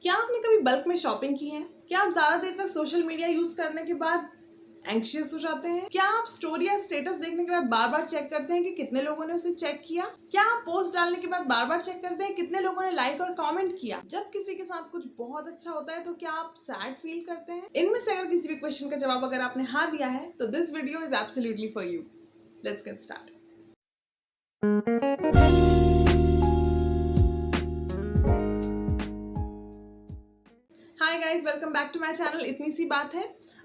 क्या आपने कभी बल्क में शॉपिंग की है? क्या आप ज्यादा देर तक सोशल मीडिया यूज करने के बाद एंग्शियस हो जाते हैं? क्या आप स्टोरी या स्टेटस देखने के बाद बार बार चेक करते हैं कि कितने लोगों ने उसे चेक किया? क्या आप पोस्ट डालने के बाद बार बार चेक करते हैं कितने लोगों ने लाइक और कमेंट किया? जब किसी के साथ कुछ बहुत अच्छा होता है तो क्या आप सैड फील करते हैं? इनमें से अगर किसी भी क्वेश्चन का जवाब अगर आपने हाँ दिया है तो this video is absolutely for you. Let's get start. Hi guys, welcome back to my channel. इतनी सी बात है।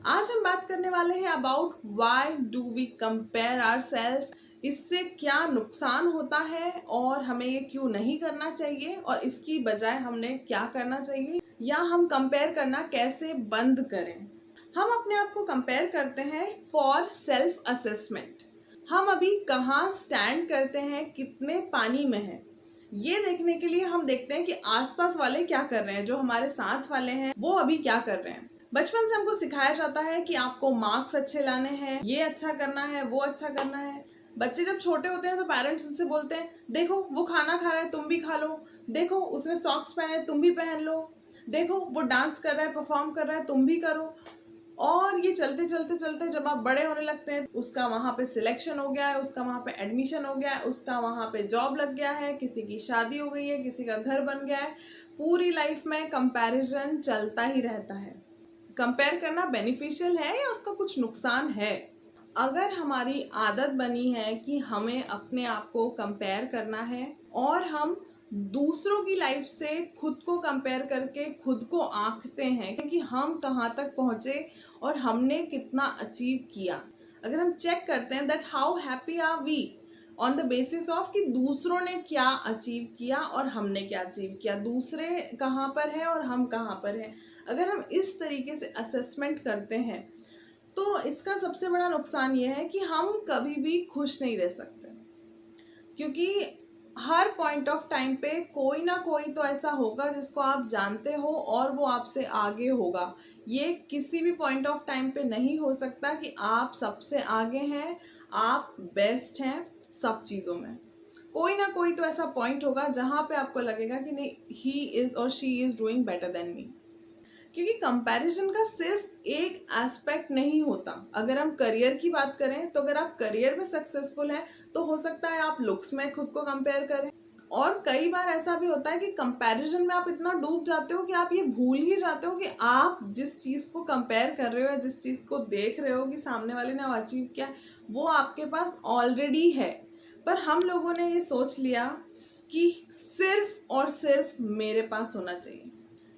आज हम बात करने वाले हैं about why do we compare ourselves. इससे क्या नुकसान होता है और हमें ये क्यों नहीं करना चाहिए और इसकी बजाय हमने क्या करना चाहिए, या हम कंपेयर करना कैसे बंद करें। हम अपने आप को कंपेयर करते हैं फॉर सेल्फ असेसमेंट। हम अभी कहाँ स्टैंड करते हैं, कितने पानी में हैं, ये देखने के लिए हम देखते हैं कि आसपास वाले क्या कर रहे हैं, जो हमारे साथ वाले हैं वो अभी क्या कर रहे हैं। बचपन से हमको सिखाया जाता है कि आपको मार्क्स अच्छे लाने हैं, ये अच्छा करना है, वो अच्छा करना है। बच्चे जब छोटे होते हैं तो पेरेंट्स उनसे बोलते हैं, देखो वो खाना खा रहा है तुम भी खा लो, देखो उसने सॉक्स पहने तुम भी पहन लो, देखो वो डांस कर रहा है, परफॉर्म कर रहा है, तुम भी करो। और ये चलते चलते चलते जब आप बड़े होने लगते हैं, उसका वहां पे सिलेक्शन हो गया है, उसका वहां पे एडमिशन हो गया है, उसका वहां पे जॉब लग गया है, किसी की शादी हो गई है, किसी का घर बन गया है। पूरी लाइफ में कंपैरिजन चलता ही रहता है। कंपेयर करना बेनिफिशियल है या उसका कुछ नुकसान है? अगर हमारी आदत बनी है कि हमें अपने आप को कंपेयर करना है और हम दूसरों की लाइफ से खुद को कंपेयर करके खुद को आंकते हैं कि हम कहाँ तक पहुँचे और हमने कितना अचीव किया, अगर हम चेक करते हैं that how happy are we on the basis of कि दूसरों ने क्या अचीव किया और हमने क्या अचीव किया, दूसरे कहाँ पर है और हम कहाँ पर हैं, अगर हम इस तरीके से असेसमेंट करते हैं तो इसका सबसे बड़ा नुकसान ये है कि हम कभी भी खुश नहीं रह सकते। क्योंकि हर पॉइंट ऑफ टाइम पे कोई ना कोई तो ऐसा होगा जिसको आप जानते हो और वो आपसे आगे होगा। ये किसी भी पॉइंट ऑफ टाइम पे नहीं हो सकता कि आप सबसे आगे हैं, आप बेस्ट हैं सब चीज़ों में। कोई ना कोई तो ऐसा पॉइंट होगा जहाँ पे आपको लगेगा कि नहीं, ही इज़ और she is doing better than me. क्योंकि कंपैरिजन का सिर्फ एक एस्पेक्ट नहीं होता। अगर हम करियर की बात करें तो अगर आप करियर में सक्सेसफुल हैं तो हो सकता है आप लुक्स में खुद को कंपेयर करें। और कई बार ऐसा भी होता है कि कंपैरिजन में आप इतना डूब जाते हो कि आप ये भूल ही जाते हो कि आप जिस चीज़ को कंपेयर कर रहे हो या जिस चीज़ को देख रहे हो कि सामने वाले ने अचीव किया, वो आपके पास ऑलरेडी है। पर हम लोगों ने ये सोच लिया कि सिर्फ और सिर्फ मेरे पास होना चाहिए,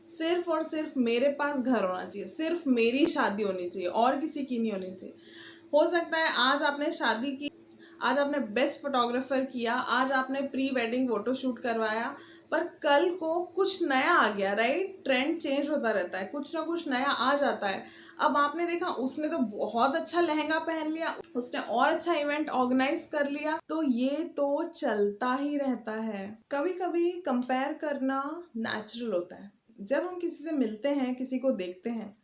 सिर्फ और सिर्फ मेरे पास घर होना चाहिए, सिर्फ मेरी शादी होनी चाहिए और किसी की नहीं होनी चाहिए। हो सकता है आज आपने शादी की, आज आपने बेस्ट फोटोग्राफर किया, आज आपने प्री वेडिंग फोटो शूट करवाया, पर कल को कुछ नया आ गया, राइट? ट्रेंड चेंज होता रहता है, कुछ ना कुछ नया आ जाता है। अब आपने देखा उसने तो बहुत अच्छा लहंगा पहन लिया, उसने और अच्छा इवेंट ऑर्गेनाइज कर लिया, तो ये तो चलता ही रहता है। कभी कभी कंपेयर करना नेचुरल होता है। जब हम किसी से मिलते हैं, किसी को देखते हैं,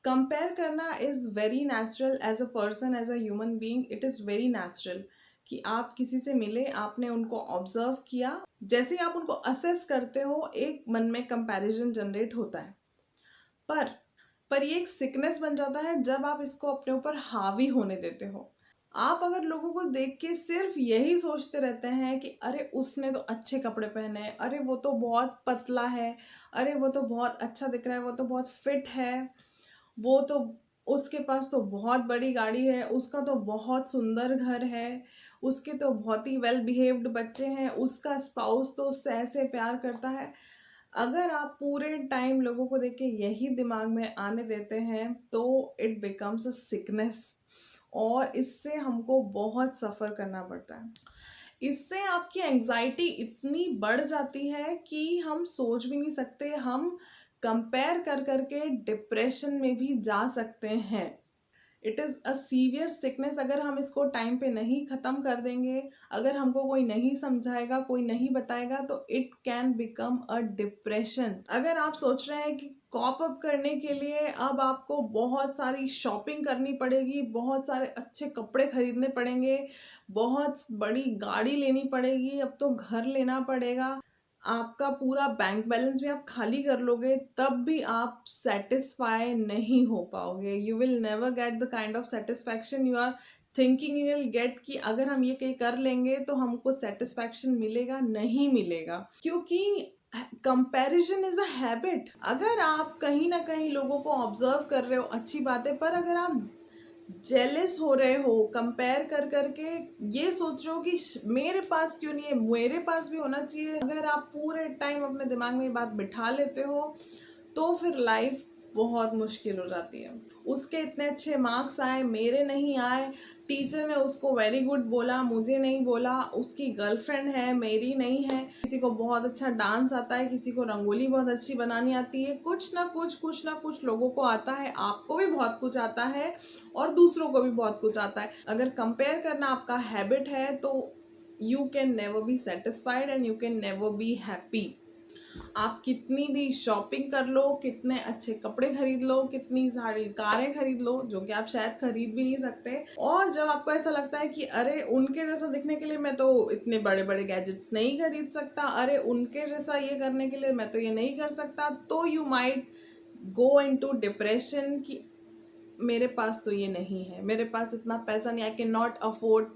कंपेयर करना is very natural as a person, as a human being. It is very natural कि आप किसी से मिले, आपने उनको ऑब्जर्व किया, जैसे ही आप उनको असेस करते हो एक मन में कंपैरिजन जनरेट होता है। पर ये एक सिकनेस बन जाता है जब आप इसको अपने ऊपर हावी होने देते हो। आप अगर लोगों को देख के सिर्फ यही सोचते रहते हैं कि अरे उसने तो अच्छे कपड़े पहने हैं, अरे वो तो बहुत पतला है, अरे वो तो बहुत अच्छा दिख रहा है, वो तो बहुत फिट है, वो तो उसके पास तो बहुत बड़ी गाड़ी है, उसका तो बहुत सुंदर घर है, उसके तो बहुत ही वेल बिहेव्ड बच्चे हैं, उसका स्पाउस तो उससे ऐसे प्यार करता है। अगर आप पूरे टाइम लोगों को देख के यही दिमाग में आने देते हैं तो इट बिकम्स अ सिकनेस और इससे हमको बहुत सफ़र करना पड़ता है। इससे आपकी एंजाइटी इतनी बढ़ जाती है कि हम सोच भी नहीं सकते, हम कंपेयर कर करके डिप्रेशन में भी जा सकते हैं। It is a severe sickness. अगर हम इसको टाइम पे नहीं ख़त्म कर देंगे, अगर हमको कोई नहीं समझाएगा, कोई नहीं बताएगा, तो it can become a depression. अगर आप सोच रहे हैं कि कॉप अप करने के लिए अब आपको बहुत सारी शॉपिंग करनी पड़ेगी, बहुत सारे अच्छे कपड़े खरीदने पड़ेंगे, बहुत बड़ी गाड़ी लेनी पड़ेगी, अब तो घर लेना पड़ेगा, आपका पूरा बैंक बैलेंस भी आप खाली कर लोगे तब भी आप सेटिस्फाई नहीं हो पाओगे। You will never get the kind of satisfaction you are thinking you will get, कि अगर हम ये कहीं कर लेंगे तो हमको सेटिस्फैक्शन मिलेगा, नहीं मिलेगा। क्योंकि कंपैरिजन इज अ हैबिट। अगर आप कहीं ना कहीं लोगों को ऑब्जर्व कर रहे हो अच्छी बात है, पर अगर आप जेलस हो रहे हो, कंपेयर कर करके ये सोच रहे हो कि मेरे पास क्यों नहीं है, मेरे पास भी होना चाहिए, अगर आप पूरे टाइम अपने दिमाग में ये बात बिठा लेते हो तो फिर लाइफ बहुत मुश्किल हो जाती है। उसके इतने अच्छे मार्क्स आए, मेरे नहीं आए, टीचर ने उसको वेरी गुड बोला, मुझे नहीं बोला, उसकी गर्लफ्रेंड है, मेरी नहीं है, किसी को बहुत अच्छा डांस आता है, किसी को रंगोली बहुत अच्छी बनानी आती है, कुछ ना कुछ लोगों को आता है, आपको भी बहुत कुछ आता है और दूसरों को भी बहुत कुछ आता है। अगर कंपेयर करना आपका हैबिट है तो you can never be satisfied and you can never be happy. आप कितनी भी शॉपिंग कर लो, कितने अच्छे कपड़े खरीद लो, कितनी सारी कारें खरीद लो, जो कि आप शायद खरीद भी नहीं सकते, और जब आपको ऐसा लगता है कि अरे उनके जैसा दिखने के लिए मैं तो इतने बड़े बड़े गैजेट्स नहीं खरीद सकता, अरे उनके जैसा ये करने के लिए मैं तो ये नहीं कर सकता, तो you might go into depression कि मेरे पास तो ये नहीं है, मेरे पास इतना पैसा नहीं, I can not afford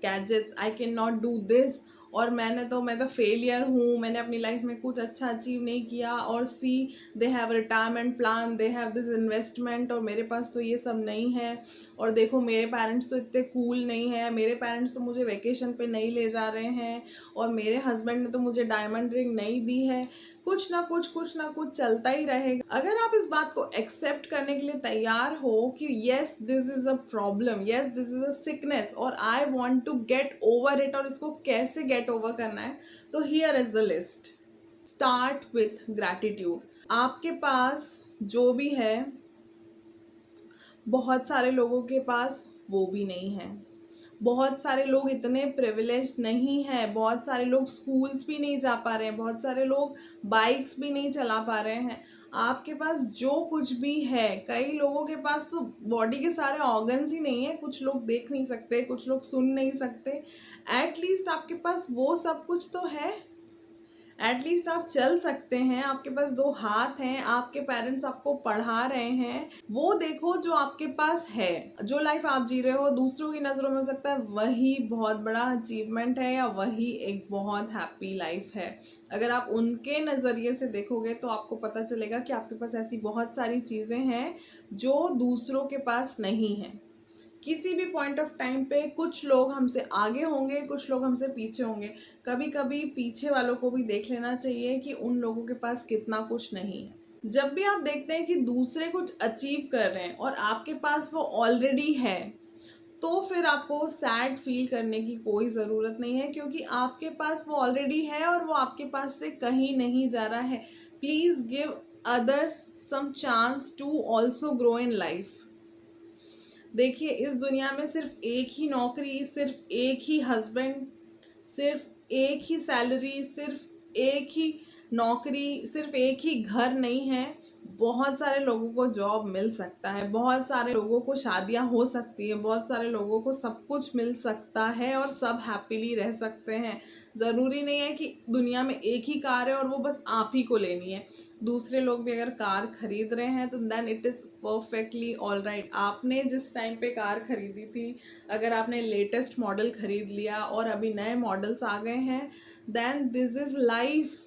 gadgets, I can not do this, और मैं तो फेलियर हूँ, मैंने अपनी लाइफ में कुछ अच्छा अचीव नहीं किया, और see they have retirement plan, they have this investment, और मेरे पास तो ये सब नहीं है, और देखो मेरे पेरेंट्स तो इतने कूल नहीं है, मेरे पेरेंट्स तो मुझे वेकेशन पे नहीं ले जा रहे हैं, और मेरे हस्बैंड ने तो मुझे डायमंड रिंग नहीं दी है। कुछ ना कुछ चलता ही रहेगा। अगर आप इस बात को एक्सेप्ट करने के लिए तैयार हो कि yes this is a problem, yes this is a sickness, और I want to get over it, और इसको कैसे गेट ओवर करना है, तो here is the list. Start with gratitude. आपके पास जो भी है, बहुत सारे लोगों के पास वो भी नहीं है। बहुत सारे लोग इतने प्रिविलेज नहीं है, बहुत सारे लोग स्कूल्स भी नहीं जा पा रहे हैं, बहुत सारे लोग बाइक्स भी नहीं चला पा रहे हैं। आपके पास जो कुछ भी है, कई लोगों के पास तो बॉडी के सारे ऑर्गन्स ही नहीं है, कुछ लोग देख नहीं सकते, कुछ लोग सुन नहीं सकते, एटलीस्ट आपके पास वो सब कुछ तो है, एटलीस्ट आप चल सकते हैं, आपके पास 2 हाथ हैं, आपके पेरेंट्स आपको पढ़ा रहे हैं, वो देखो जो आपके पास है। जो लाइफ आप जी रहे हो दूसरों की नज़रों में हो सकता है वही बहुत बड़ा अचीवमेंट है, या वही एक बहुत हैप्पी लाइफ है। अगर आप उनके नज़रिए से देखोगे तो आपको पता चलेगा कि आपके पास ऐसी बहुत सारी चीज़ें हैं जो दूसरों के पास नहीं है। किसी भी पॉइंट ऑफ टाइम पे कुछ लोग हमसे आगे होंगे, कुछ लोग हमसे पीछे होंगे। कभी कभी पीछे वालों को भी देख लेना चाहिए कि उन लोगों के पास कितना कुछ नहीं है। जब भी आप देखते हैं कि दूसरे कुछ अचीव कर रहे हैं और आपके पास वो ऑलरेडी है, तो फिर आपको सैड फील करने की कोई ज़रूरत नहीं है, क्योंकि आपके पास वो ऑलरेडी है और वो आपके पास से कहीं नहीं जा रहा है। Please give others some chance to also grow in life. देखिए इस दुनिया में सिर्फ एक ही नौकरी, सिर्फ एक ही हस्बैंड, सिर्फ एक ही सैलरी, सिर्फ एक ही नौकरी, सिर्फ एक ही घर नहीं है। बहुत सारे लोगों को जॉब मिल सकता है, बहुत सारे लोगों को शादियां हो सकती है, बहुत सारे लोगों को सब कुछ मिल सकता है और सब हैप्पीली रह सकते हैं। ज़रूरी नहीं है कि दुनिया में एक ही कार है और वो बस आप ही को लेनी है। दूसरे लोग भी अगर कार खरीद रहे हैं तो then it is perfectly all right. आपने जिस टाइम पे कार खरीदी थी, अगर आपने लेटेस्ट मॉडल खरीद लिया और अभी नए मॉडल्स आ गए हैं, देन दिस इज़ लाइफ।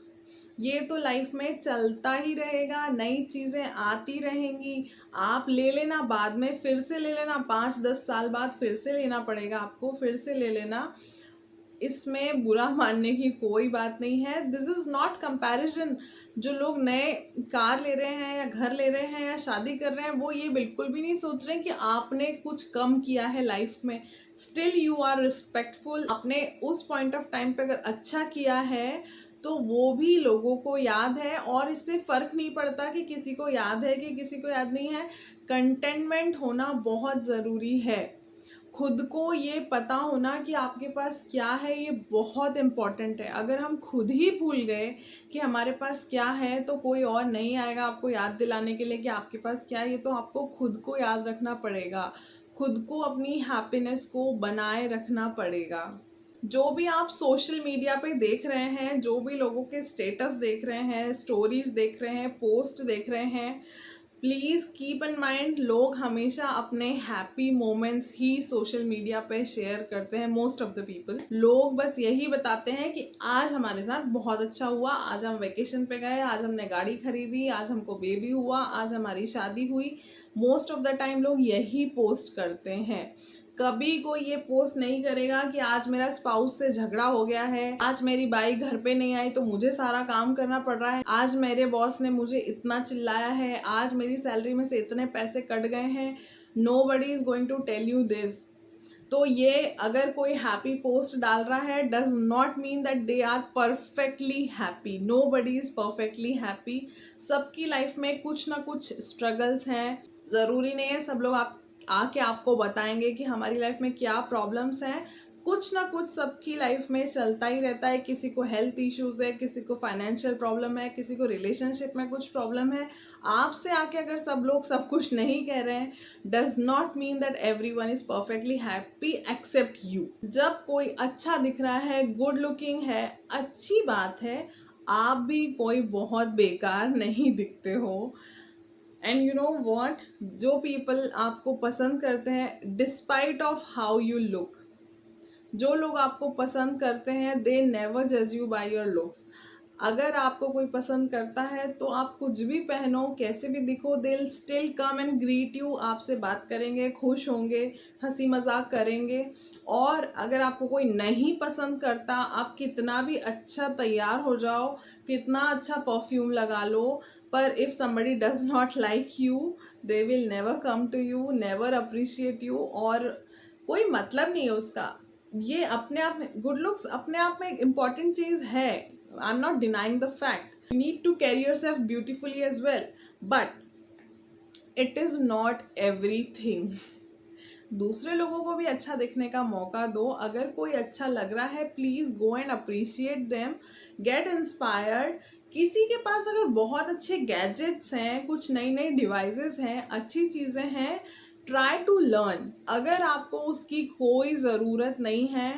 ये तो लाइफ में चलता ही रहेगा, नई चीज़ें आती रहेंगी। आप ले लेना, बाद में फिर से ले लेना, 5-10 साल बाद फिर से लेना पड़ेगा आपको, फिर से ले लेना। इसमें बुरा मानने की कोई बात नहीं है। This is not comparison. जो लोग नए कार ले रहे हैं या घर ले रहे हैं या शादी कर रहे हैं, वो ये बिल्कुल भी नहीं सोच रहे हैं कि आपने कुछ कम किया है लाइफ में। Still you are respectful. आपने उस पॉइंट ऑफ टाइम पे अगर अच्छा किया है तो वो भी लोगों को याद है, और इससे फ़र्क नहीं पड़ता कि किसी को याद है कि किसी को याद नहीं है। कंटेनमेंट होना बहुत ज़रूरी है। खुद को ये पता होना कि आपके पास क्या है, ये बहुत इम्पॉर्टेंट है। अगर हम खुद ही भूल गए कि हमारे पास क्या है, तो कोई और नहीं आएगा आपको याद दिलाने के लिए कि आपके पास क्या है। ये तो आपको खुद को याद रखना पड़ेगा, खुद को अपनी हैप्पीनेस को बनाए रखना पड़ेगा। जो भी आप सोशल मीडिया पे देख रहे हैं, जो भी लोगों के स्टेटस देख रहे हैं, स्टोरीज देख रहे हैं, पोस्ट देख रहे हैं, प्लीज़ कीप इन माइंड, लोग हमेशा अपने हैप्पी मोमेंट्स ही सोशल मीडिया पे शेयर करते हैं। मोस्ट ऑफ द पीपल, लोग बस यही बताते हैं कि आज हमारे साथ बहुत अच्छा हुआ, आज हम वेकेशन पे गए, आज हमने गाड़ी खरीदी, आज हमको बेबी हुआ, आज हमारी शादी हुई। मोस्ट ऑफ द टाइम लोग यही पोस्ट करते हैं। कभी कोई ये पोस्ट नहीं करेगा कि आज मेरा स्पाउस से झगड़ा हो गया है, आज मेरी बाई घर पे नहीं आई तो मुझे सारा काम करना पड़ रहा है, आज मेरे बॉस ने मुझे इतना चिल्लाया है, आज मेरी सैलरी में से इतने पैसे कट गए हैं। Nobody is going to tell you this. तो ये अगर कोई हैप्पी पोस्ट डाल रहा है does not mean that they are perfectly happy. Nobody is perfectly happy. सबकी लाइफ में कुछ ना कुछ स्ट्रगल्स हैं। ज़रूरी नहीं है सब लोग आप आके आपको बताएंगे कि हमारी लाइफ में क्या प्रॉब्लम्स हैं। कुछ ना कुछ सबकी लाइफ में चलता ही रहता है। किसी को हेल्थ इश्यूज है, किसी को फाइनेंशियल प्रॉब्लम है, किसी को रिलेशनशिप में कुछ प्रॉब्लम है। आपसे आके अगर सब लोग सब कुछ नहीं कह रहे हैं does not mean that everyone is perfectly happy accept you. जब कोई अच्छा दिख रहा है, गुड लुकिंग है, अच्छी बात है, आप भी कोई बहुत बेकार नहीं दिखते हो। एंड यू नो वॉट, जो पीपल आपको पसंद करते हैं despite of how you look, जो लोग आपको पसंद करते हैं दे नेवर जज यू बाय योर लुक्स। अगर आपको कोई पसंद करता है तो आप कुछ भी पहनो, कैसे भी दिखो, they will still come and greet you, आपसे बात करेंगे, खुश होंगे, हंसी मजाक करेंगे। और अगर आपको कोई नहीं पसंद करता, आप कितना भी अच्छा तैयार हो जाओ, कितना अच्छा परफ्यूम लगा लो, पर if somebody does not like you they will never come to you, never appreciate you, और कोई मतलब नहीं है उसका। ये अपने आप में गुड लुक्स अपने आप में एक इम्पॉर्टेंट चीज है। I am not denying the fact, you need to carry yourself beautifully as well, but it is not everything. दूसरे लोगों को भी अच्छा दिखने का मौका दो। अगर कोई अच्छा लग रहा है please go and appreciate them, get inspired. किसी के पास अगर बहुत अच्छे गैजेट्स हैं, कुछ नई नई डिवाइसेस हैं, अच्छी चीज़ें हैं, ट्राई टू लर्न। अगर आपको उसकी कोई ज़रूरत नहीं है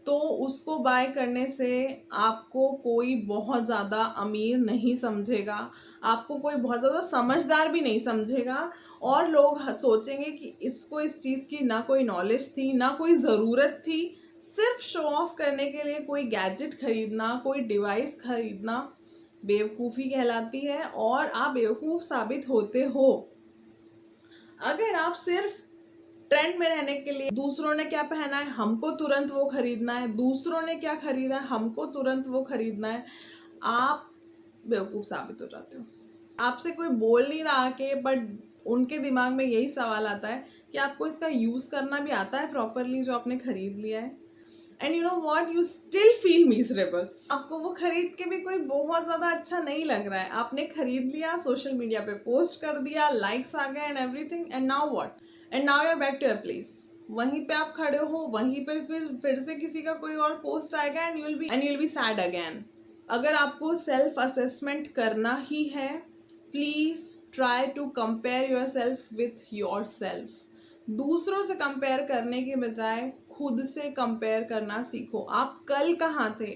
तो उसको बाय करने से आपको कोई बहुत ज़्यादा अमीर नहीं समझेगा, आपको कोई बहुत ज़्यादा समझदार भी नहीं समझेगा, और लोग सोचेंगे कि इसको इस चीज़ की ना कोई नॉलेज थी ना कोई ज़रूरत थी। सिर्फ शो ऑफ करने के लिए कोई गैजेट खरीदना, कोई डिवाइस खरीदना बेवकूफ़ी कहलाती है, और आप बेवकूफ़ साबित होते हो। अगर आप सिर्फ ट्रेंड में रहने के लिए, दूसरों ने क्या पहना है हमको तुरंत वो खरीदना है, दूसरों ने क्या खरीदा है हमको तुरंत वो खरीदना है, आप बेवकूफ़ साबित हो जाते हो। आपसे कोई बोल नहीं रहा कि, बट उनके दिमाग में यही सवाल आता है कि आपको इसका यूज़ करना भी आता है प्रॉपरली जो आपने खरीद लिया है। And you know what, you still feel miserable. आपको वो खरीद के भी कोई बहुत ज़्यादा अच्छा नहीं लग रहा है, आपने खरीद लिया, सोशल मीडिया पे पोस्ट कर दिया, लाइक्स आ गए and everything, and now what, and now you are back to your place. वहीं पे आप खड़े हो, वहीं पे फिर से किसी का कोई और पोस्ट आएगा and you will be sad again. अगर आपको सेल्फ असेसमेंट करना ही है please try to compare yourself with yourself. दूसरों से कंपेयर करने के बजाय खुद से कंपेयर करना सीखो। आप कल कहाँ थे,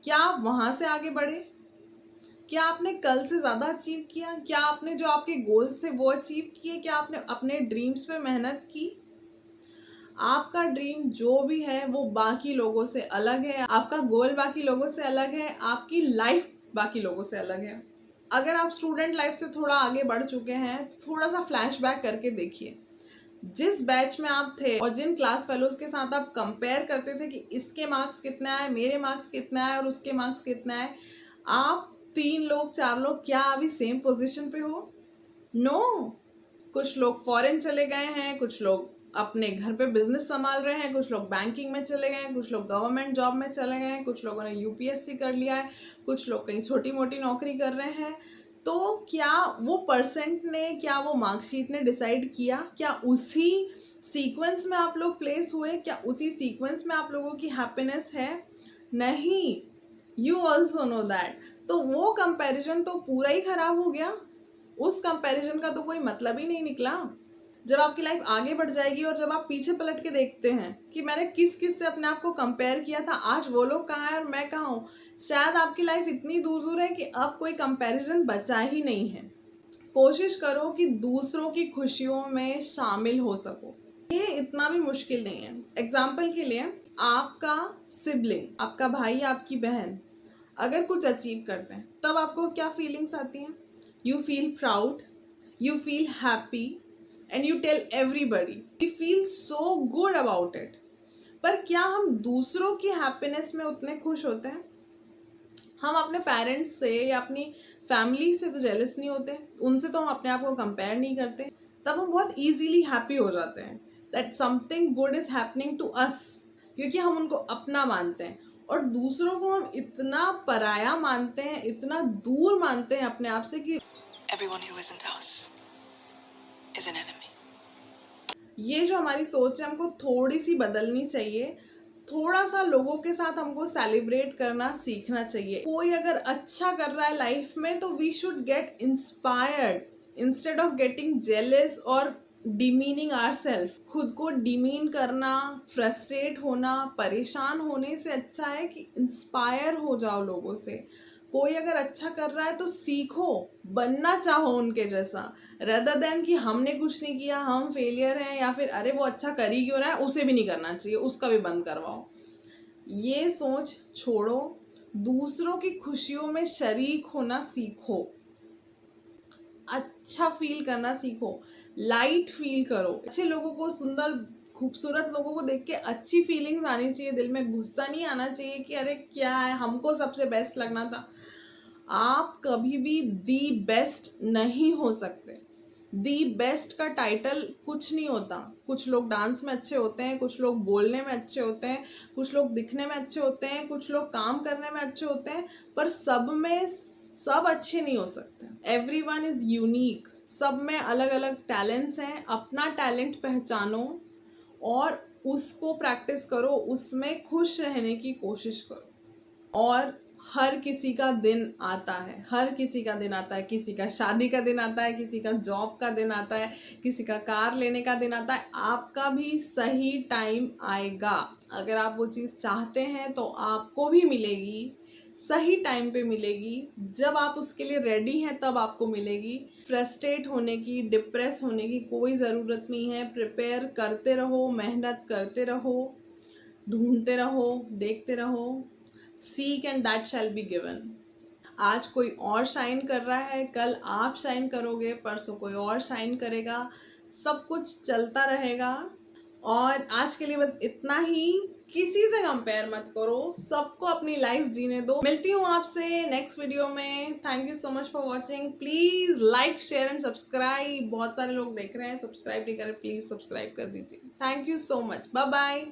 क्या आप वहां से आगे बढ़े, क्या आपने कल से ज़्यादा अचीव किया, क्या आपने जो आपके गोल्स थे वो अचीव किए, क्या आपने अपने ड्रीम्स पे मेहनत की। आपका ड्रीम जो भी है वो बाकी लोगों से अलग है, आपका गोल बाकी लोगों से अलग है, आपकी लाइफ बाकी लोगों से अलग है। अगर आप स्टूडेंट लाइफ से थोड़ा आगे बढ़ चुके हैं तो थोड़ा सा फ्लैशबैक करके देखिए, जिस बैच में आप थे और जिन क्लास फेलोज के साथ आप कंपेयर करते थे कि इसके मार्क्स कितने आए, मेरे मार्क्स कितने आए और उसके मार्क्स कितने आए, आप 3 लोग 4 लोग क्या अभी सेम पोजीशन पे हो? नो। कुछ लोग फॉरेन चले गए हैं, कुछ लोग अपने घर पे बिजनेस संभाल रहे हैं, कुछ लोग बैंकिंग में चले गए हैं, कुछ लोग गवर्नमेंट जॉब में चले गए हैं, कुछ लोगों ने यूपीएससी कर लिया है, कुछ लोग कहीं छोटी मोटी नौकरी कर रहे हैं। तो क्या वो परसेंट ने, क्या वो मार्कशीट ने डिसाइड किया, क्या उसी सीक्वेंस में आप लोग प्लेस हुए, क्या उसी सीक्वेंस में आप लोगों की हैप्पीनेस है? नहीं, यू ऑल्सो नो दैट। तो वो कंपैरिजन तो पूरा ही खराब हो गया, उस कंपैरिजन का तो कोई मतलब ही नहीं निकला। जब आपकी लाइफ आगे बढ़ जाएगी और जब आप पीछे पलट के देखते हैं कि मैंने किस किस से अपने आप को कंपेयर किया था, आज वो लोग कहाँ हैं और मैं कहाँ हूँ, शायद आपकी लाइफ इतनी दूर दूर है कि अब कोई कंपैरिजन बचा ही नहीं है। कोशिश करो कि दूसरों की खुशियों में शामिल हो सको। ये इतना भी मुश्किल नहीं है। एग्जाम्पल के लिए, आपका सिबलिंग, आपका भाई, आपकी बहन अगर कुछ अचीव करते हैं तब आपको क्या फीलिंग्स आती हैं? You feel proud, you feel happy and you tell everybody, we feel so good about it. पर क्या हम दूसरों की हैप्पीनेस में उतने खुश होते हैं? हम अपने पेरेंट्स से या अपनी फैमिली से तो जेलस नहीं होते, उनसे तो हम अपने आप को कंपेयर नहीं करते, तब हम बहुत इजीली हैप्पी हो जाते हैं that something good is happening to us, क्योंकि हम उनको अपना मानते हैं। और दूसरों को हम इतना पराया मानते हैं, इतना दूर मानते हैं अपने आप से कि Everyone who isn't us is an enemy. ये जो हमारी सोच है हमको थोड़ी सी बदलनी चाहिए। थोड़ा सा लोगों के साथ हमको सेलिब्रेट करना सीखना चाहिए। कोई अगर अच्छा कर रहा है लाइफ में तो we should get inspired instead of getting jealous और डिमीनिंग आवरसेल्फ। खुद को डिमीन करना, फ्रस्ट्रेट होना, परेशान होने से अच्छा है कि इंस्पायर हो जाओ लोगों से। कोई अगर अच्छा कर रहा है तो सीखो, बनना चाहो उनके जैसा, रेदर देन कि हमने कुछ नहीं किया, हम फेलियर हैं, या फिर अरे वो अच्छा कर ही क्यों रहा है, उसे भी नहीं करना चाहिए, उसका भी बंद करवाओ। ये सोच छोड़ो, दूसरों की खुशियों में शरीक होना सीखो, अच्छा फील करना सीखो, लाइट फील करो। अच्छे लोगों को, सुंदर खूबसूरत लोगों को देख के अच्छी फीलिंग्स आनी चाहिए दिल में, गुस्सा नहीं आना चाहिए कि अरे क्या है, हमको सबसे बेस्ट लगना था। आप कभी भी दी बेस्ट नहीं हो सकते। दी बेस्ट का टाइटल कुछ नहीं होता। कुछ लोग डांस में अच्छे होते हैं, कुछ लोग बोलने में अच्छे होते हैं, कुछ लोग दिखने में अच्छे होते हैं, कुछ लोग काम करने में अच्छे होते हैं, पर सब में सब अच्छे नहीं हो सकते। Everyone is unique. सब में अलग अलग टैलेंट्स हैं। अपना टैलेंट पहचानो और उसको प्रैक्टिस करो, उसमें खुश रहने की कोशिश करो। और हर किसी का दिन आता है, हर किसी का दिन आता है। किसी का शादी का दिन आता है, किसी का जॉब का दिन आता है, किसी का कार लेने का दिन आता है। आपका भी सही टाइम आएगा। अगर आप वो चीज़ चाहते हैं तो आपको भी मिलेगी, सही टाइम पे मिलेगी। जब आप उसके लिए रेडी हैं तब आपको मिलेगी। फ्रस्ट्रेट होने की, डिप्रेस होने की कोई ज़रूरत नहीं है। प्रिपेयर करते रहो, मेहनत करते रहो, ढूंढते रहो, देखते रहो। Seek and that shall be given। आज कोई और शाइन कर रहा है, कल आप शाइन करोगे, परसों कोई और शाइन करेगा। सब कुछ चलता रहेगा। और आज के लिए बस इतना ही। किसी से कंपेयर मत करो, सबको अपनी लाइफ जीने दो। मिलती हूँ आपसे नेक्स्ट वीडियो में। Thank you so much for watching. Please like, share and subscribe. बहुत सारे लोग देख रहे हैं, सब्सक्राइब नहीं कर रहे, प्लीज सब्सक्राइब कर दीजिए। Thank you so much. Bye bye.